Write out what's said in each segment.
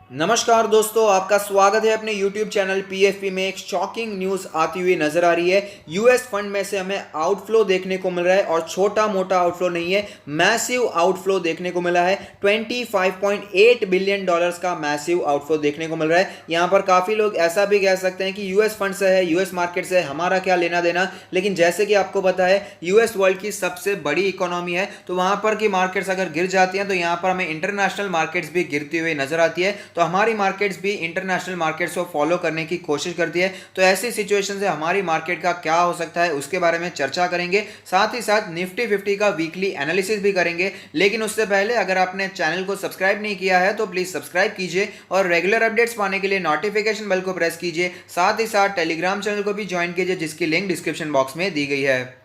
नमस्कार दोस्तों, आपका स्वागत है अपने YouTube चैनल PFP में। एक शॉकिंग न्यूज़ आती हुई नजर आ रही है। यूएस फंड में से हमें आउटफ्लो देखने को मिल रहा है और छोटा मोटा आउटफ्लो नहीं है, मैसिव आउटफ्लो देखने को मिला है। 25.8 बिलियन डॉलर्स का मैसिव आउटफ्लो देखने को मिल रहा है। यहाँ पर काफ़ी लोग ऐसा भी कह सकते हैं कि यूएस फंड से है, यूएस मार्केट से है, हमारा क्या लेना देना। लेकिन जैसे कि आपको पता है, यूएस वर्ल्ड की सबसे बड़ी इकोनॉमी है, तो वहाँ पर की मार्केट्स अगर गिर जाती हैं तो यहाँ पर हमें इंटरनेशनल मार्केट्स भी गिरती हुई नजर आती है। तो हमारी मार्केट्स भी इंटरनेशनल मार्केट्स को फॉलो करने की कोशिश करती है। तो ऐसी सिचुएशन से हमारी मार्केट का क्या हो सकता है उसके बारे में चर्चा करेंगे। साथ ही साथ निफ्टी 50 का वीकली एनालिसिस भी करेंगे। लेकिन उससे पहले अगर आपने चैनल को सब्सक्राइब नहीं किया है तो प्लीज सब्सक्राइब कीजिए और रेगुलर अपडेट्स पाने के लिए नोटिफिकेशन बेल को प्रेस कीजिए। साथ ही साथ टेलीग्राम चैनल को भी ज्वाइन कीजिए, जिसकी लिंक डिस्क्रिप्शन बॉक्स में दी गई है।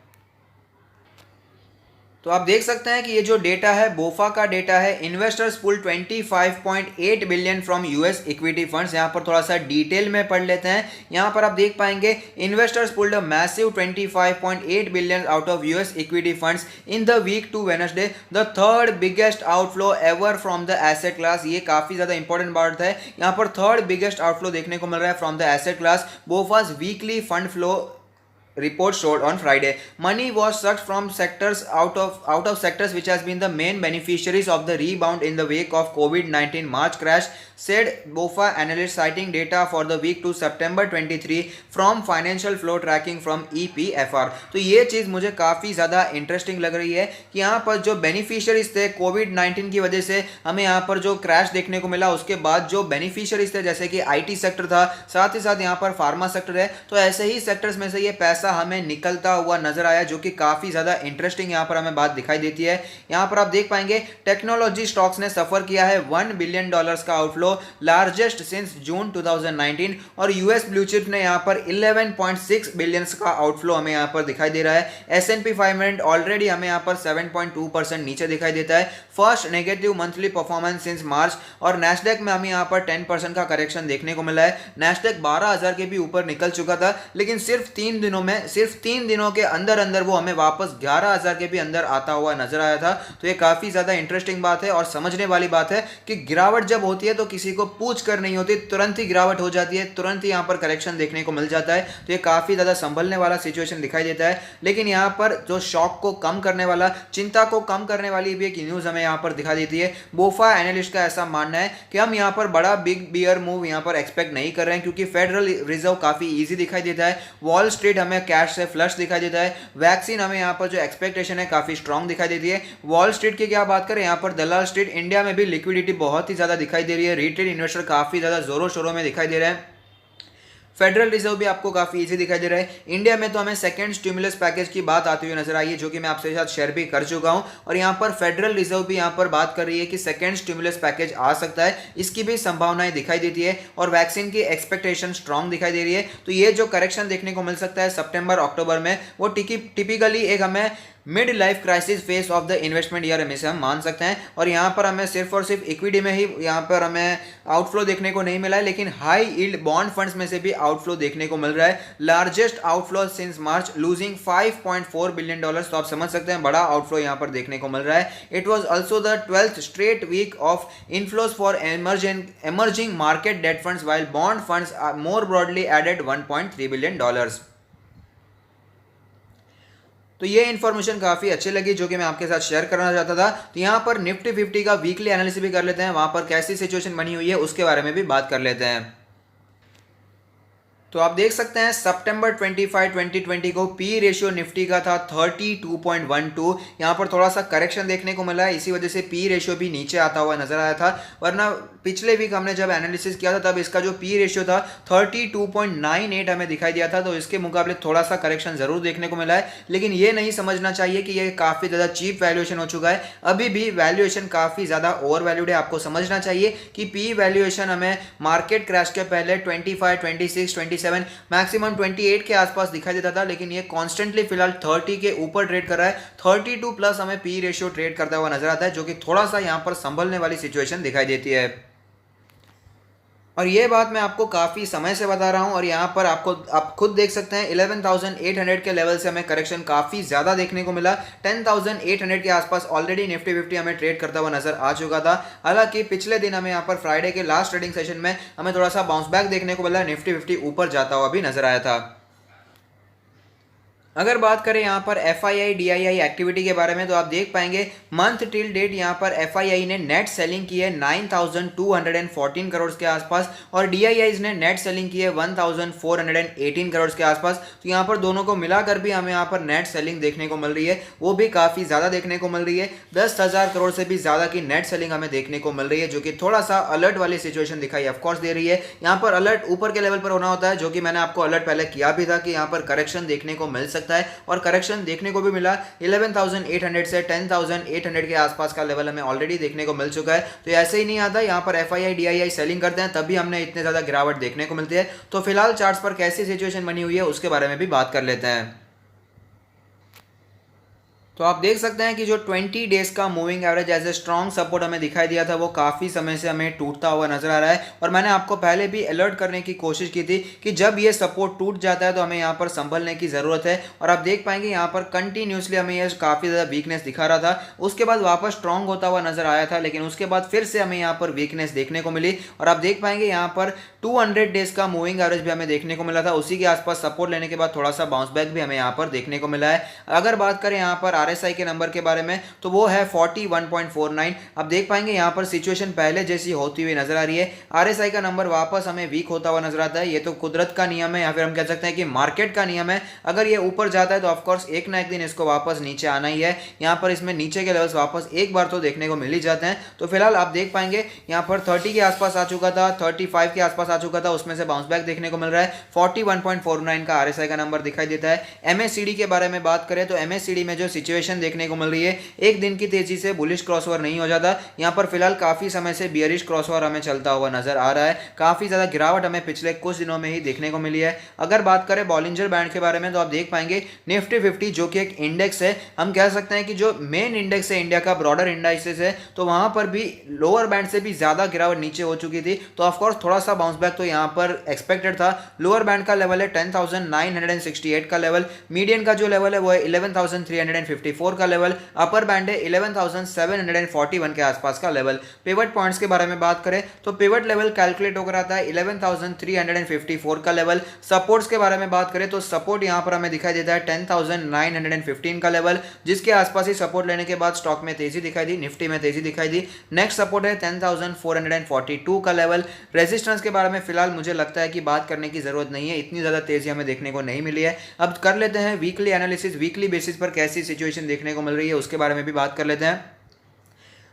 तो आप देख सकते हैं कि ये जो डेटा है बोफा का डेटा है। Investors pull 25.8 billion from US equity funds. यहाँ पर थोड़ा सा डिटेल में पढ़ लेते हैं। यहाँ पर आप देख पाएंगे investors pulled a massive 25.8 billion out of US equity funds in the week to Wednesday, the third biggest outflow ever from the asset class. ये काफी ज्यादा इंपॉर्टेंट बात है। यहाँ पर थर्ड बिगेस्ट आउटफ्लो देखने को मिल रहा है from the asset class. BofA's weekly fund flow report showed on Friday. Money was sucked from sectors out of sectors which has been the main beneficiaries of the rebound in the wake of COVID-19 March crash, said BofA analyst citing data for the week to September 23 from financial flow tracking from EPFR. तो ये चीज़ मुझे काफ़ी ज़्यादा interesting लग रही है कि यहाँ पर जो बेनिफिशियरीज थे कोविड-19 की वजह से हमें यहाँ पर जो क्रैश देखने को मिला, उसके बाद जो बेनिफिशियरीज थे जैसे कि आईटी सेक्टर था, साथ ही साथ यहाँ पर फार्मा सेक्टर है, तो ऐसे ही सेक्टर्स में से ये पैसा हमें निकलता हुआ नजर आया, जो कि काफी ज्यादा इंटरेस्टिंग यहाँ पर हमें बात दिखाई देती है। यहाँ पर आप देख पाएंगे टेक्नोलॉजी स्टॉक्स ने सफर किया है $1 बिलियन का आउटफ्लो, लार्जेस्ट सिंस जून 2019, और यूएस ब्लू चिप ने यहाँ पर 11.6 बिलियन का आउटफ्लो हमें यहाँ पर दिखाई दे रहा है। S&P 500 ऑलरेडी हमें यहाँ पर 7.2% नीचे दिखाई देता है, first negative monthly performance since मार्च। और नैस्डैक में हमें यहाँ पर 10% का करेक्शन देखने को मिला है। नैस्डैक 12,000 के भी ऊपर निकल चुका था, लेकिन सिर्फ 3 दिनों के अंदर अंदर वो हमें वापस 11,000 के भी अंदर आता हुआ नजर आया था। तो ये काफी ज्यादा इंटरेस्टिंग बात है और समझने वाली बात है कि गिरावट जब होती है तो किसी को पूछ कर नहीं होती, तुरंत ही गिरावट हो जाती है, तुरंत ही यहाँ पर करेक्शन देखने को मिल जाता है। तो ये काफी ज्यादा संभलने वाला सिचुएशन दिखाई देता है। लेकिन यहाँ पर जो शॉक को कम करने वाला, चिंता को कम करने वाली भी एक न्यूज हमें यहाँ पर दिखाई देती है। बोफा एनालिस्ट का ऐसा मानना है कि हम यहाँ पर बड़ा बिग बियर मूव यहाँ पर एक्सपेक्ट नहीं कर रहे हैं, क्योंकि फेडरल रिजर्व काफी ईजी दिखाई देता है, वॉल स्ट्रीट हमें कैश से फ्लश दिखाई देता है, वैक्सीन हमें यहाँ पर जो एक्सपेक्टेशन है काफी स्ट्रांग दिखाई देती है। वॉल स्ट्रीट की क्या बात करें, यहाँ पर दलाल स्ट्रीट इंडिया में भी लिक्विडिटी बहुत ही ज्यादा दिखाई दे रही है, रिटेल इन्वेस्टर काफी ज्यादा जोरों शोरों में दिखाई दे रहे हैं। फेडरल रिजर्व भी आपको काफी इजी दिखाई दे रहा है। इंडिया में तो हमें सेकंड स्टिमुलस पैकेज की बात आती हुई नजर आई है, जो कि मैं आपसे साथ शेयर भी कर चुका हूं। और यहां पर फेडरल रिजर्व भी यहां पर बात कर रही है कि सेकंड स्टिमुलस पैकेज आ सकता है, इसकी भी संभावनाएं दिखाई देती है। और वैक्सीन की एक्सपेक्टेशन स्ट्रांग दिखाई दे रही है। तो ये जो करेक्शन देखने को मिल सकता है सितंबर अक्टूबर में, वो टिपिकली एक हमें mid life crisis face of the investment year में से हम मान सकते हैं। और यहाँ पर हमें सिर्फ और सिर्फ इक्विटी में ही यहाँ पर हमें आउटफ्लो देखने को नहीं मिला है, लेकिन हाई यील्ड बॉन्ड फंड्स में से भी आउटफ्लो देखने को मिल रहा है। लार्जेस्ट आउटफ्लो सिंस मार्च, लूजिंग $5.4 बिलियन। तो आप समझ सकते हैं बड़ा आउटफ्लो यहाँ पर देखने को मिल रहा है। It was also the 12th straight week of inflows for emerging market debt funds, while bond funds are more broadly added $1.3 billion. तो ये इन्फॉर्मेशन काफी अच्छी लगी, जो कि मैं आपके साथ शेयर करना चाहता था। तो यहाँ पर निफ्टी 50 का वीकली एनालिसिस भी कर लेते हैं, वहां पर कैसी सिचुएशन बनी हुई है उसके बारे में भी बात कर लेते हैं। तो आप देख सकते हैं सितंबर 25, 2020 को पी रेशियो निफ्टी का था 32.12। यहाँ पर थोड़ा सा करेक्शन देखने को मिला है, इसी वजह से पी रेशियो भी नीचे आता हुआ नजर आया था। वरना पिछले वीक हमने जब एनालिसिस किया था तब इसका जो पी रेशियो था 32.98 हमें दिखाई दिया था। तो इसके मुकाबले थोड़ा सा करेक्शन जरूर देखने को मिला है, लेकिन ये नहीं समझना चाहिए कि ये काफी ज्यादा चीप वैल्यूएशन हो चुका है। अभी भी वैल्यूएशन काफी ज्यादा ओवर वैल्यूड है। आपको समझना चाहिए कि पी वैल्यूएशन हमें मार्केट क्रैश के पहले 25, 26, 27, मैक्सिमम 28 के आसपास दिखाई देता था, लेकिन ये कॉन्स्टेंटली फिलहाल 30 के ऊपर ट्रेड कर रहा है। 32 प्लस हमें पी रेशियो ट्रेड करता हुआ नजर आता है, जो कि थोड़ा सा यहां पर संभलने वाली सिचुएशन दिखाई देती है। और ये बात मैं आपको काफ़ी समय से बता रहा हूँ, और यहाँ पर आपको आप खुद देख सकते हैं 11,800 के लेवल से हमें करेक्शन काफ़ी ज़्यादा देखने को मिला। 10,800 के आसपास ऑलरेडी निफ्टी 50 हमें ट्रेड करता हुआ नजर आ चुका था। हालांकि पिछले दिन हमें यहाँ पर फ्राइडे के लास्ट ट्रेडिंग सेशन में हमें थोड़ा सा बाउंस बैक देखने को मिला, निफ्टी 50 ऊपर जाता हुआ भी नजर आया था। अगर बात करें यहाँ पर FII DII एक्टिविटी के बारे में, तो आप देख पाएंगे मंथ टिल डेट यहाँ पर FII ने नेट सेलिंग की है 9,214 करोड़ के आसपास, और DIIs ने नेट सेलिंग की है 1,418 करोड़ के आसपास। तो यहाँ पर दोनों को मिलाकर भी हमें यहाँ पर नेट सेलिंग देखने को मिल रही है, वो भी काफ़ी ज़्यादा देखने को मिल रही है। 10,000 करोड़ से भी ज़्यादा की नेट सेलिंग हमें देखने को मिल रही है, जो कि थोड़ा सा अलर्ट वाली सिचुएशन दिखाई ऑफकोर्स दे रही है। यहाँ पर अलर्ट ऊपर के लेवल पर होना होता है, जो कि मैंने आपको अलर्ट पहले किया भी था कि यहाँ पर करेक्शन देखने को मिल सकता है, और करेक्शन देखने को भी मिला। 11,800 से 10,800 के आसपास का लेवल हमें ऑलरेडी देखने को मिल चुका है। तो ऐसे ही नहीं आता, यहाँ पर FII DII सेलिंग करते हैं तभी हमने इतने ज़्यादा गिरावट देखने को मिलती है। तो फिलहाल चार्ट्स पर कैसी सिचुएशन बनी हुई है उसके बारे में भी बात कर लेते हैं। तो आप देख सकते हैं कि जो 20 डेज का moving average as a strong support हमें दिखाई दिया था, वो काफ़ी समय से हमें टूटता हुआ नजर आ रहा है। और मैंने आपको पहले भी अलर्ट करने की कोशिश की थी कि जब ये सपोर्ट टूट जाता है तो हमें यहाँ पर संभलने की ज़रूरत है। और आप देख पाएंगे यहाँ पर कंटिन्यूसली हमें ये काफ़ी ज़्यादा वीकनेस दिखा रहा था, उसके बाद वापस स्ट्रॉन्ग होता हुआ नजर आया था, लेकिन उसके बाद फिर से हमें यहाँ पर वीकनेस देखने को मिली। और आप देख पाएंगे यहाँ पर 200 डेज का मूविंग एवरेज भी हमें देखने को मिला था, उसी के आसपास सपोर्ट लेने के बाद थोड़ा सा बाउंस बैक भी हमें यहाँ पर देखने को मिला है। अगर बात करें यहाँ पर RSI के नंबर के बारे में, तो वो है 41.49। आप देख पाएंगे यहाँ पर सिचुएशन पहले जैसी होती हुई नजर आ रही है। RSI का नंबर वापस हमें वीक होता हुआ नजर आता है। ये तो कुदरत का नियम है, या फिर हम कह सकते हैं कि मार्केट का नियम है। अगर ये ऊपर जाता है तो ऑफकोर्स एक ना एक दिन इसको वापस नीचे आना ही है। यहाँ पर इसमें नीचे के लेवल्स वापस एक बार तो देखने को मिल ही जाते हैं। तो फिलहाल आप देख पाएंगे यहाँ पर 30 के आसपास आ चुका था, 35 के आसपास आ चुका था, उसमें से बाउंस बैक देखने को मिल रहा है। 41.49 का RSI का नंबर दिखाई देता है। MACD के बारे में बात करें तो MACD में जो सिचुएशन देखने को मिल रही है, एक दिन की तेजी से बुलिश क्रॉसओवर नहीं हो जाता। यहाँ पर फिलहाल काफी समय से बियरिश क्रॉसओवर हमें चलता हुआ नजर आ रहा है। काफी ज्यादा गिरावट हमें पिछले कुछ दिनों में ही देखने को मिली है। अगर बात करें बॉलिंजर बैंड के बारे में, तो आप देख पाएंगे निफ्टी 50 जो कि एक इंडेक्स है, हम कह सकते हैं कि जो मेन इंडेक्स है इंडिया का, ब्रॉडर इंडाइसेस है, तो वहां पर भी लोअर बैंड से भी ज्यादा गिरावट नीचे हो चुकी थी। तो ऑफकोर्स थोड़ा सा बाउंस बैक तो यहाँ पर एक्सपेक्टेड था। लोअर बैंड का लेवल है 10,968 का लेवल, मीडियन का जो लेवल है वो है 11,354 का लेवल, अपर बैंड है 11,741 के आसपास का लेवल। पिवट पॉइंट्स के बारे में बात करें तो पिवट लेवल कैलकुलेट होकर आता है 11,354 का लेवल। सपोर्ट्स के बारे में बात करें तो सपोर्ट यहां पर हमें दिखाई देता है 10,915 का लेवल, जिसके आसपास ही सपोर्ट लेने के बाद स्टॉक में तेजी दिखाई दी, निफ्टी में तेजी दिखाई दी। नेक्स्ट सपोर्ट है 10,442 का लेवल। रेजिस्टेंस के बारे में फिलहाल मुझे लगता है कि बात करने की जरूरत नहीं है, इतनी ज्यादा तेजी हमें देखने को नहीं मिली है। अब कर लेते हैं वीकली एनालिसिस, वीकली बेसिस पर कैसी सिचुएशन देखने को मिल रही है उसके बारे में भी बात कर लेते हैं।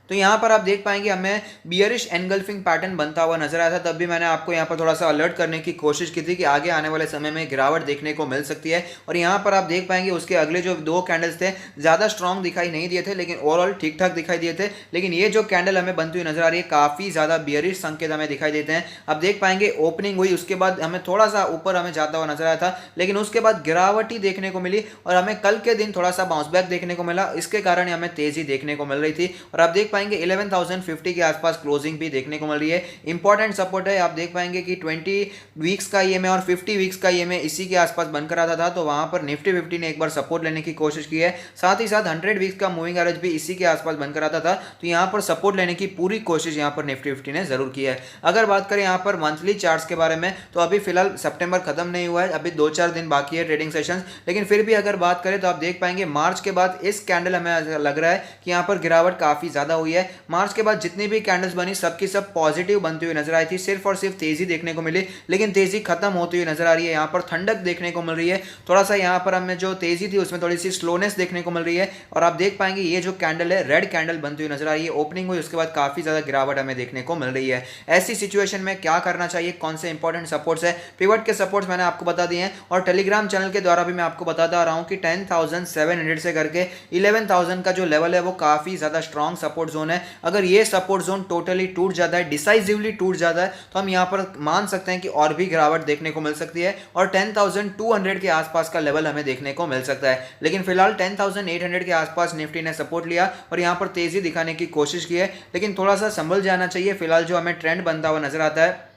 तो यहाँ पर आप देख पाएंगे हमें बियरिश एनगल्फिंग पैटर्न बनता हुआ नजर आया था, तब भी मैंने आपको यहाँ पर थोड़ा सा अलर्ट करने की कोशिश की थी कि आगे आने वाले समय में गिरावट देखने को मिल सकती है। और यहाँ पर आप देख पाएंगे उसके अगले जो दो कैंडल्स थे ज़्यादा स्ट्रॉन्ग दिखाई नहीं दिए थे, लेकिन ओवरऑल ठीक ठाक दिखाई दिए थे। लेकिन ये जो कैंडल हमें बनती हुई नजर आ रही है, काफ़ी ज़्यादा बियरिश संकेत हमें दिखाई देते हैं। आप देख पाएंगे ओपनिंग हुई, उसके बाद हमें थोड़ा सा ऊपर हमें जाता हुआ नजर आया था, लेकिन उसके बाद गिरावट ही देखने को मिली और हमें कल के दिन थोड़ा सा बाउंस बैक देखने को मिला। इसके कारण हमें तेजी देखने को मिल रही थी। और आप देख पाएंगे 11,050 के आसपास क्लोजिंग भी देखने को मिल रही है। इंपॉर्टेंट सपोर्ट है, आप देख पाएंगे कि 20 वीक्स का ईएमए और 50 वीक्स का ईएमए इसी के आसपास बनकर आता था, तो वहां पर निफ्टी 50 ने एक बार सपोर्ट लेने की कोशिश की है। साथ ही साथ 100 वीक्स का मूविंग एवरेज भी इसी के आसपास बनकर आता था, तो यहां पर सपोर्ट लेने की पूरी कोशिश यहां पर निफ्टी 50 ने जरूर की है। अगर बात करें यहां पर मंथली चार्ट्स के बारे में, तो अभी फिलहाल सितंबर खत्म नहीं हुआ है, अभी 2-4 दिन बाकी है ट्रेडिंग सेशंस, लेकिन फिर भी अगर बात करें तो आप देख पाएंगे मार्च के बाद इस कैंडल हमें लग रहा है कि यहां पर गिरावट काफी ज्यादा हुई है। मार्च के बाद जितनी भी कैंडल्स बनी सबकी सब पॉजिटिव बनती हुई नजर आई थी, सिर्फ और सिर्फ तेजी देखने को मिली, लेकिन तेजी खत्म होती हुई नजर आ रही है। यहां पर ठंडक देखने को मिल रही है, थोड़ा सा यहां पर हमें जो तेजी थी उसमें थोड़ी सी स्लोनेस देखने को मिल रही है। और आप देख पाएंगे ये जो कैंडल है रेड कैंडल बनती हुई नजर आ रही है, ओपनिंग हुई उसके बाद काफी ज्यादा गिरावट हमें देखने को मिल रही है। ऐसी सिचुएशन में क्या करना चाहिए, कौन से इंपॉर्टेंट सपोर्ट्स है, पिवट के सपोर्ट्स मैंने आपको बता दिए हैं, और टेलीग्राम चैनल के द्वारा भी मैं आपको बताता आ रहा हूं कि 10,700 से करके 11,000 का जो लेवल है वो काफी ज्यादा स्ट्रॉन्ग सपोर्ट जोन है। अगर ये सपोर्ट जोन टोटली टूट जाता है, डिसाइसिवली टूट जाता है, तो हम यहां पर मान सकते हैं कि और भी गिरावट देखने को मिल सकती है और 10,200 के आसपास का लेवल हमें देखने को मिल सकता है। लेकिन फिलहाल 10,800 के आसपास निफ्टी ने सपोर्ट लिया और यहां पर तेजी दिखाने की कोशिश की है, लेकिन थोड़ा सा संभल जाना चाहिए। फिलहाल जो हमें ट्रेंड बनता हुआ नजर आता है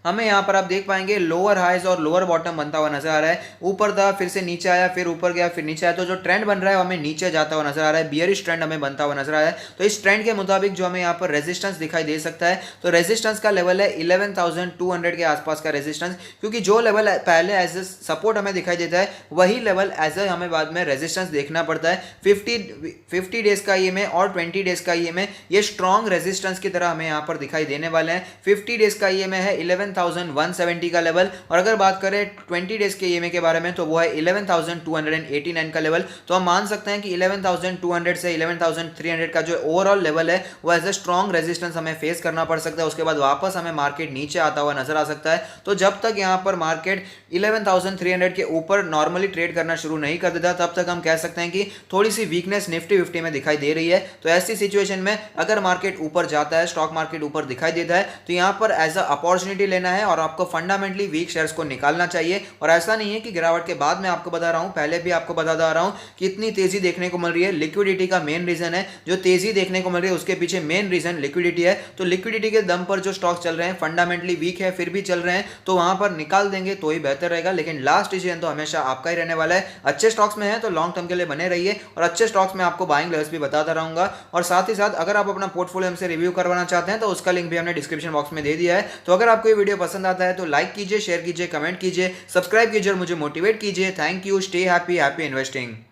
हमें यहाँ पर आप देख पाएंगे लोअर हाइज और लोअर बॉटम बनता हुआ नजर आ रहा है। ऊपर था, फिर से नीचे आया, फिर ऊपर गया, फिर नीचे आया। तो जो ट्रेंड बन रहा है हमें नीचे जाता हुआ नजर आ रहा है, बियरिश ट्रेंड हमें बनता हुआ नजर आ रहा है। तो इस ट्रेंड के मुताबिक जो हमें यहाँ पर रेजिस्टेंस दिखाई दे सकता है, तो रेजिस्टेंस का लेवल है 11,200 के आसपास का रेजिस्टेंस, क्योंकि जो लेवल पहले एज ए सपोर्ट हमें दिखाई देता है वही लेवल एज ए हमें बाद में रेजिस्टेंस देखना पड़ता है। 50 डेज का ईएमए और 20 डेज का ईएमए ये स्ट्रॉन्ग रेजिस्टेंस की तरह हमें यहाँ पर दिखाई देने वाले हैं। 50 डेज का ईएमए है 11,170 का लेवल, और अगर बात करें 20 डेज के ईएमए के बारे में तो वो है 11,289 का लेवल। तो हम मान सकते हैं कि 11,200 से 11,300 का जो ओवरऑल लेवल है वो एज ए स्ट्रॉन्ग रेजिस्टेंस हमें फेस करना पड़ सकता है। उसके बाद वापस हमें मार्केट नीचे आता हुआ नजर आ सकता है। तो जब तक यहाँ पर मार्केट 11,300 के ऊपर नॉर्मली ट्रेड करना शुरू नहीं कर देता तब तक हम कह सकते हैं कि थोड़ी सी वीकनेस निफ्टी 50 में दिखाई दे रही है। तो ऐसी सिचुएशन में अगर मार्केट ऊपर जाता है, स्टॉक मार्केट ऊपर दिखाई देता है, तो यहाँ पर एज अ अपॉर्चुनिटी लेना है और आपको फंडामेंटली वीक शेयर्स को निकालना चाहिए। और ऐसा नहीं है कि गिरावट के बाद मैं आपको बता रहा हूं, पहले भी आपको बता रहा हूं कि इतनी तेजी देखने को मिल रही है, लिक्विडिटी का मेन रीजन है। जो तेजी देखने को मिल रही है उसके पीछे मेन रीजन लिक्विडिटी है। तो लिक्विडिटी के दम पर जो स्टॉक्स चल रहे हैं, फंडामेंटली वीक है फिर भी चल रहे हैं, तो वहां पर निकाल देंगे तो ही बेहतर रहेगा। लेकिन लास्ट डिसीजन तो हमेशा आपका ही रहने वाला है। अच्छे स्टॉक्स में है तो लॉन्ग टर्म के लिए बने रहिए, और अच्छे स्टॉक्स में आपको बाइंग लेवल्स भी बताता रहूंगा। और साथ ही साथ अगर आप अपना पोर्टफोलियो हमसे रिव्यू करवाना चाहते हैं तो उसका लिंक भी हमने डिस्क्रिप्शन बॉक्स में दे दिया है। तो अगर आपको ये वीडियो पसंद आता है तो लाइक कीजिए, शेयर कीजिए, कमेंट कीजिए, सब्सक्राइब कीजिए और मुझे मोटिवेट कीजिए। Thank you, stay happy, happy investing.